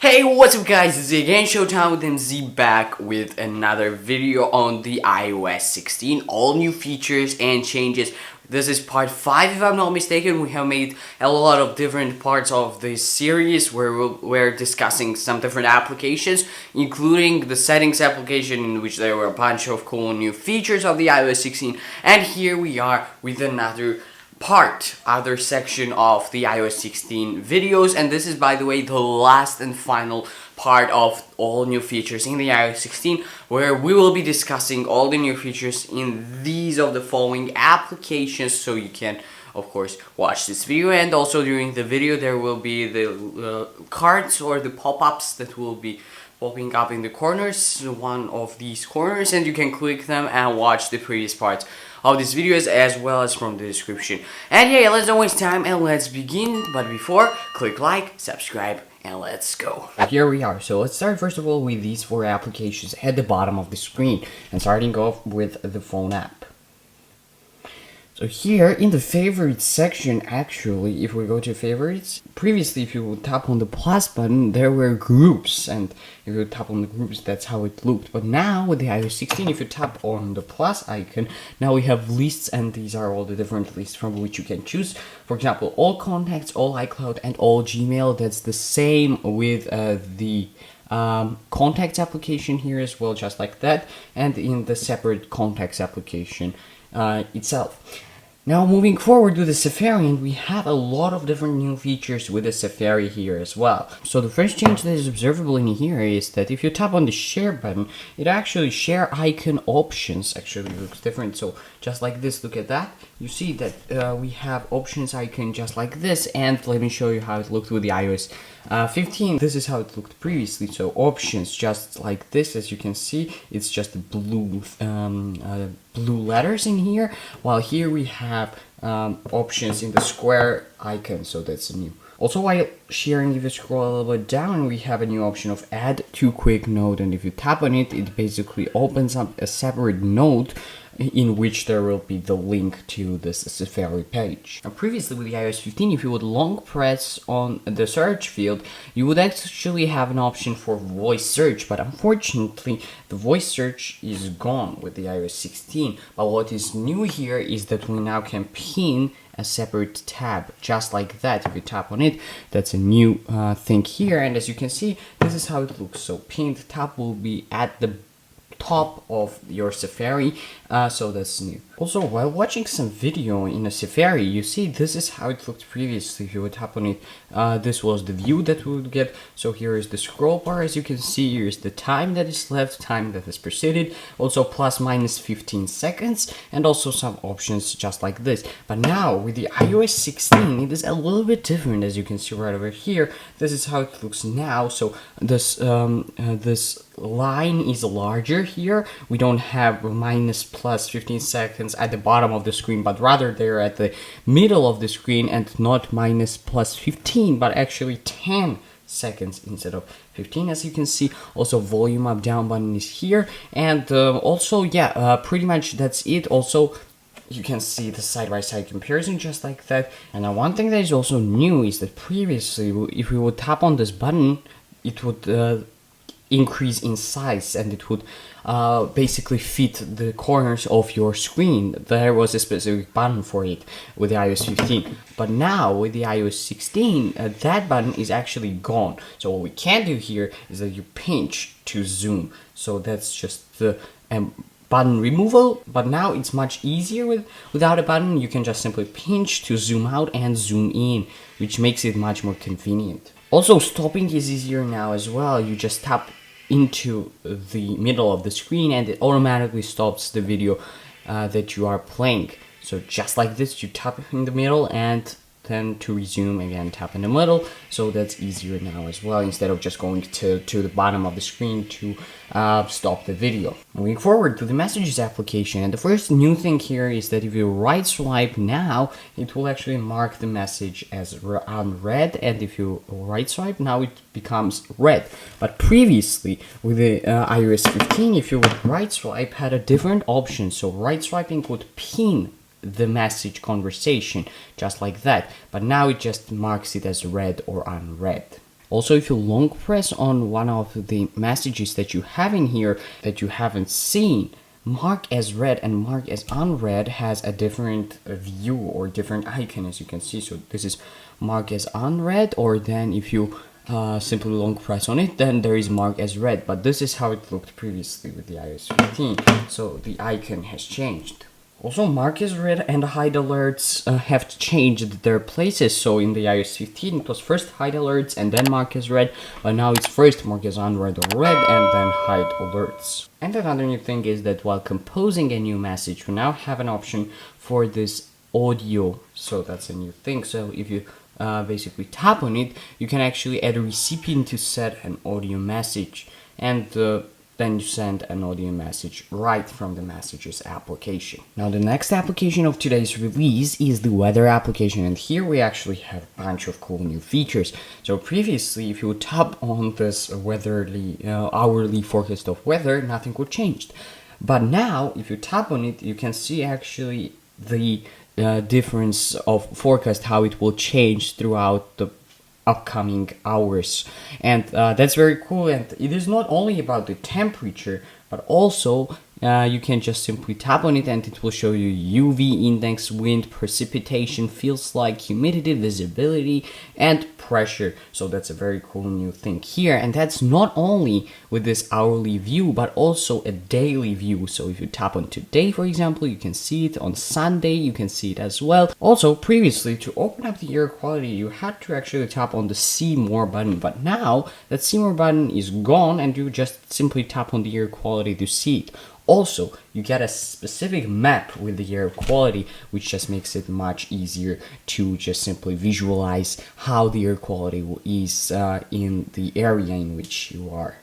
Hey, what's up guys, it's again Showtime with MZ back with another video on the iOS 16, all new features and changes. This is part 5 if I'm not mistaken. We have made a lot of different parts of this series where we're discussing some different applications, including the settings application in which there were a bunch of cool new features of the iOS 16, and here we are with another other section of the iOS 16 videos, and this is, by the way, the last and final part of all new features in the iOS 16, where we will be discussing all the new features in these of the following applications, so you can of course watch this video. And also during the video there will be the cards or the pop-ups that will be popping up in the corners, one of these corners, and you can click them and watch the previous parts of these videos as well as from the description. And yeah, let's not waste time and let's begin. But before, click like, subscribe, and let's go. Here we are. So let's start first of all with these 4 applications at the bottom of the screen, and starting off with the phone app. So here in the favorites section, actually, if we go to favorites, previously if you would tap on the plus button, there were groups, and if you tap on the groups, that's how it looked. But now with the iOS 16, if you tap on the plus icon, now we have lists, and these are all the different lists from which you can choose. For example, all contacts, all iCloud, and all Gmail. That's the same with the contacts application here as well, just like that, and in the separate contacts application itself. Now moving forward to the Safari, and we have a lot of different new features with the Safari here as well. So the first change that is observable in here is that if you tap on the share button, it actually share icon options actually looks different. So just like this, look at that. You see that we have options icon just like this, and let me show you how it looked with the iOS 15. This is how it looked previously. So options just like this, as you can see, it's just blue blue letters in here, while here we have options in the square icon, so that's new. Also, while sharing, if you scroll a little bit down, we have a new option of add to quick note, and if you tap on it, it basically opens up a separate note in which there will be the link to this Safari page. Now, previously with the iOS 15, if you would long press on the search field, you would actually have an option for voice search, but unfortunately the voice search is gone with the iOS 16. But what is new here is that we now can pin a separate tab, just like that. If you tap on it, that's a new thing here, and as you can see, this is how it looks. So pinned tab will be at the top of your Safari, so that's new. Also, while watching some video in a Safari, you see this is how it looked previously. If you would tap on it, this was the view that we would get. So here is the scroll bar, as you can see. Here is the time that is left, time that has proceeded, also plus minus 15 seconds, and also some options just like this. But now with the iOS 16, it is a little bit different, as you can see right over here. This is how it looks now. So this this line is larger here. We don't have minus plus 15 seconds at the bottom of the screen, but rather they're at the middle of the screen, and not minus plus 15, but actually 10 seconds instead of 15, as you can see. Also, volume up down button is here, and also pretty much that's it. Also, you can see the side-by-side comparison just like that. And now one thing that is also new is that previously, if we would tap on this button, it would increase in size, and it would basically fit the corners of your screen. There was a specific button for it with the iOS 15, but now with the iOS 16, that button is actually gone. So what we can do here is that you pinch to zoom. So that's just the button removal, but now it's much easier without a button. You can just simply pinch to zoom out and zoom in, which makes it much more convenient. Also, stopping is easier now as well. You just tap into the middle of the screen and it automatically stops the video that you are playing. So just like this, you tap in the middle, and then to resume again, tap in the middle. So that's easier now as well, instead of just going to the bottom of the screen to stop the video. Moving forward to the messages application, and the first new thing here is that if you right swipe now, it will actually mark the message as unread, and if you right swipe now, it becomes red. But previously with the iOS 15, if you would right swipe, had a different option. So right swiping would pin the message conversation just like that, but now it just marks it as read or unread. Also, if you long press on one of the messages that you have in here that you haven't seen, mark as read and mark as unread has a different view or different icon, as you can see. So this is mark as unread, or then if you simply long press on it, then there is mark as read. But this is how it looked previously with the iOS 15. So the icon has changed. Also, mark as read and hide alerts have changed their places. So in the iOS 15, it was first hide alerts and then mark as read, but now it's first mark as unread or read and then hide alerts. And another new thing is that while composing a new message, we now have an option for this audio. So that's a new thing. So if you basically tap on it, you can actually add a recipient to set an audio message, and then you send an audio message right from the Messages application. Now the next application of today's release is the weather application, and here we actually have a bunch of cool new features. So previously, if you would tap on this hourly forecast of weather, nothing would change. But now, if you tap on it, you can see actually the difference of forecast, how it will change throughout the upcoming hours, and that's very cool. And it is not only about the temperature, but also you can just simply tap on it and it will show you UV index, wind, precipitation, feels like, humidity, visibility, and pressure. So that's a very cool new thing here, and that's not only with this hourly view but also a daily view. So if you tap on today, for example, you can see it. On Sunday you can see it as well. Also, previously, to open up the air quality, you had to actually tap on the see more button, but now that see more button is gone and you just simply tap on the air quality to see it. Also, you get a specific map with the air quality, which just makes it much easier to just simply visualize how the air quality is in the area in which you are.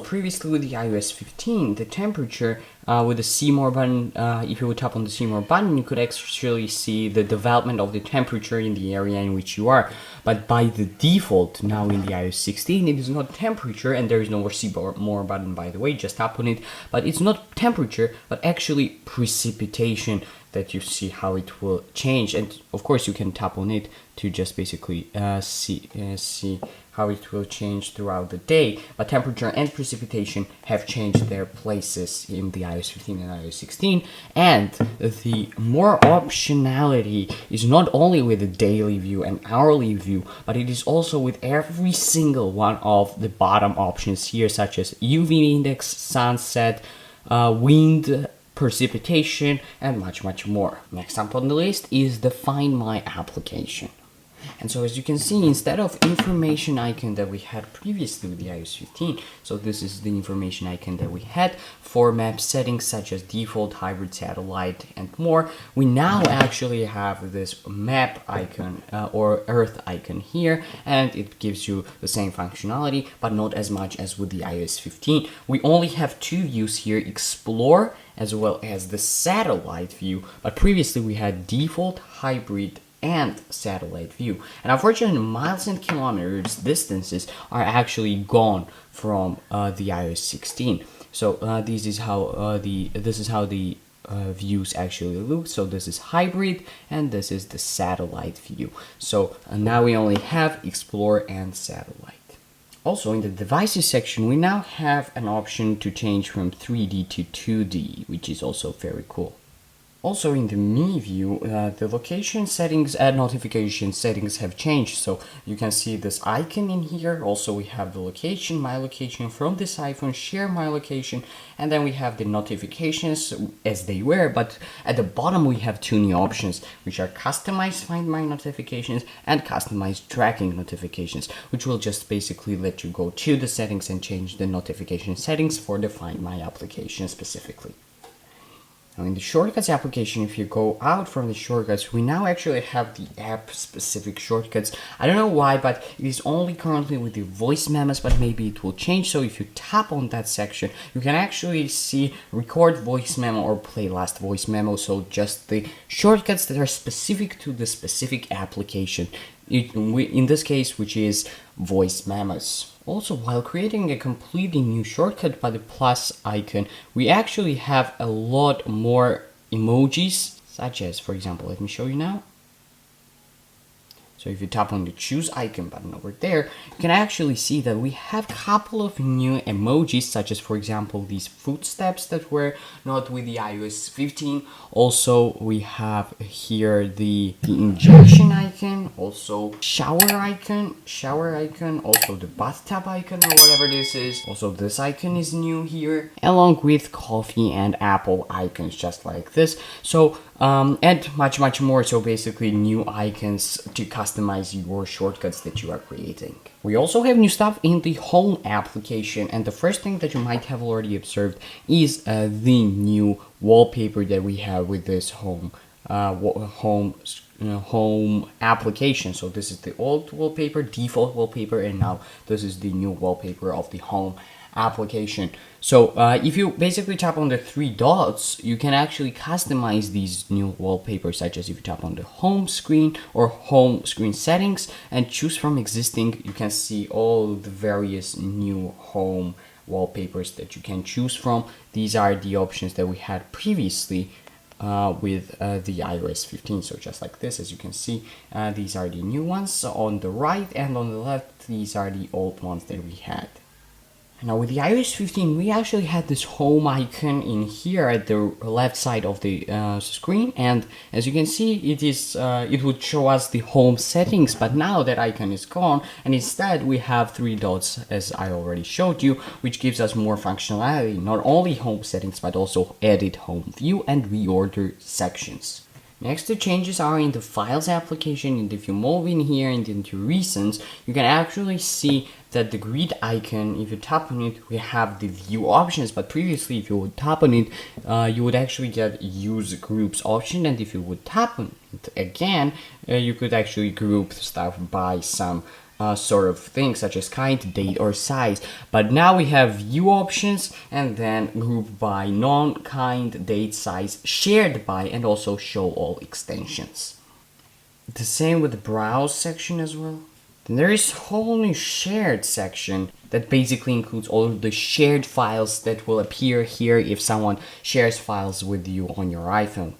Previously with the iOS 15, the temperature with the see more button, if you would tap on the see more button, you could actually see the development of the temperature in the area in which you are. But by the default, now in the iOS 16, it is not temperature, and there is no more see more button, by the way, just tap on it. But it's not temperature, but actually precipitation, that you see how it will change. And of course you can tap on it to just basically see how it will change throughout the day. But temperature and precipitation have changed their places in the iOS 15 and iOS 16. And the more optionality is not only with the daily view and hourly view, but it is also with every single one of the bottom options here, such as UV index, sunset, wind, precipitation, and much more. Next up on the list is the Find My application. And so as you can see, instead of information icon that we had previously with the iOS 15, so this is the information icon that we had for map settings such as default, hybrid, satellite, and more, we now actually have this map icon or earth icon here, and it gives you the same functionality, but not as much as with the iOS 15. We only have two views here, explore as well as the satellite view, but previously we had default, hybrid, and satellite view. And unfortunately, miles and kilometers distances are actually gone from the iOS 16. So this is how the views actually look. So this is hybrid and this is the satellite view. So now we only have explore and satellite. Also, in the devices section, we now have an option to change from 3D to 2D, which is also very cool. Also in the Me view, the location settings and notification settings have changed. So you can see this icon in here. Also we have the location, my location from this iPhone, share my location, and then we have the notifications as they were. But at the bottom we have two new options, which are customize Find My notifications and customize tracking notifications, which will just basically let you go to the settings and change the notification settings for the Find My application specifically. Now in the shortcuts application, if you go out from the shortcuts, we now actually have the app-specific shortcuts. I don't know why, but it is only currently with the voice memos, but maybe it will change. So if you tap on that section, you can actually see record voice memo or play last voice memo. So just the shortcuts that are specific to the specific application. In this case, which is voice memos. Also, while creating a completely new shortcut by the plus icon, we actually have a lot more emojis, such as, for example, let me show you now. So So if you tap on the choose icon button over there, you can actually see that we have a couple of new emojis, such as, for example, these footsteps that were not with the iOS 15. Also, we have here the injection icon, also shower icon, also the bathtub icon or whatever this is. Also, this icon is new here, along with coffee and apple icons, just like this. So and much more. So basically new icons to customize your shortcuts that you are creating. We also have new stuff in the home application, and the first thing that you might have already observed is the new wallpaper that we have with this home application. So this is the old wallpaper, default wallpaper, and now this is the new wallpaper of the home application. So if you basically tap on the three dots, you can actually customize these new wallpapers, such as if you tap on the home screen or home screen settings and choose from existing, you can see all the various new home wallpapers that you can choose from. These are the options that we had previously with the iOS 15. So just like this, as you can see, these are the new ones. So on the right and on the left, these are the old ones that we had. Now with the iOS 15, we actually had this home icon in here at the left side of the screen, and as you can see, it would show us the home settings, but now that icon is gone, and instead we have three dots, as I already showed you, which gives us more functionality, not only home settings, but also edit home view and reorder sections. Next, the changes are in the Files application, and if you move in here and into Recents, you can actually see that the grid icon, if you tap on it, we have the view options, but previously if you would tap on it, you would actually get use groups option, and if you would tap on it again, you could actually group stuff by some sort of thing, such as kind, date, or size. But now we have view options, and then group by non-kind, date, size, shared by, and also show all extensions. The same with the browse section as well. Then there is a whole new shared section that basically includes all of the shared files that will appear here if someone shares files with you on your iPhone.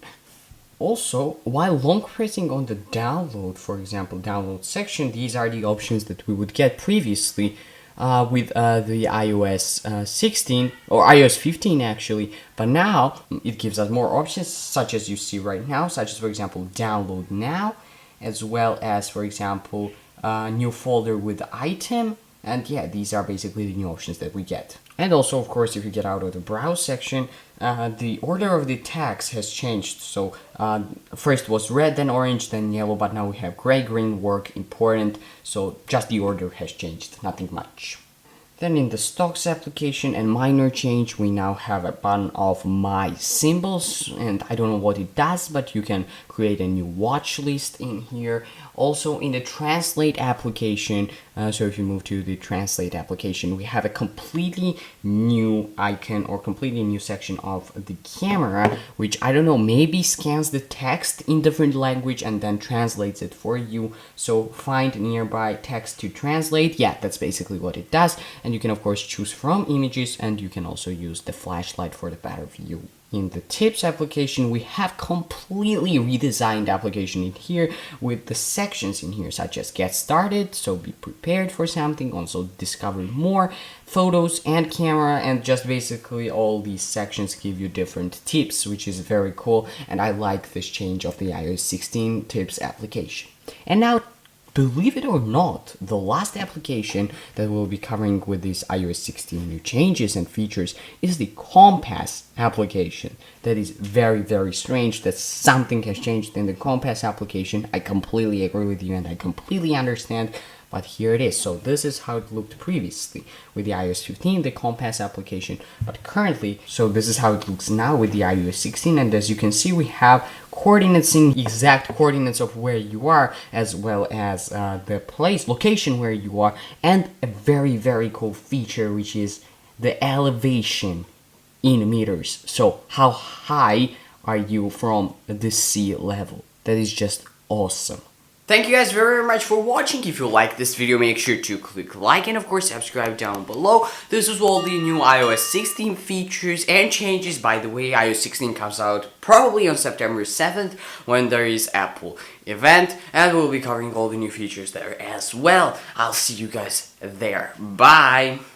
Also, while long pressing on the download, for example, download section, these are the options that we would get previously with the iOS 16 or iOS 15 actually, but now it gives us more options, such as you see right now, such as, for example, download now, as well as, for example, new folder with item, and yeah, these are basically the new options that we get. And also, of course, if you get out of the browse section, the order of the tags has changed. So first was red, then orange, then yellow, but now we have gray, green, work, important. So just the order has changed, nothing much. Then in the stocks application and minor change, we now have a button of my symbols, and I don't know what it does, but you can create a new watch list in here. Also in the translate application, so if you move to the translate application, we have a completely new icon or completely new section of the camera, which I don't know, maybe scans the text in different language and then translates it for you. So find nearby text to translate. Yeah, that's basically what it does. And you can of course choose from images, and you can also use the flashlight for the better view. In the tips application, we have completely redesigned application in here with the sections in here, such as get started, so be prepared for something, also discover more, photos and camera, and just basically all these sections give you different tips, which is very cool, and I like this change of the iOS 16 tips application. And now, believe it or not, the last application that we'll be covering with these iOS 16 new changes and features is the Compass application. That is very, very strange that something has changed in the Compass application. I completely agree with you and I completely understand, but here it is. So this is how it looked previously with the iOS 15, the Compass application, but currently, so this is how it looks now with the iOS 16, and as you can see, we have coordinates in exact coordinates of where you are, as well as the place, location where you are, and a very, very cool feature, which is the elevation in meters. So how high are you from the sea level? That is just awesome. Thank you guys very much for watching. If you like this video, make sure to click like and of course subscribe down below. This was all the new iOS 16 features and changes. By the way, iOS 16 comes out probably on September 7th when there is Apple event, and we'll be covering all the new features there as well. I'll see you guys there. Bye!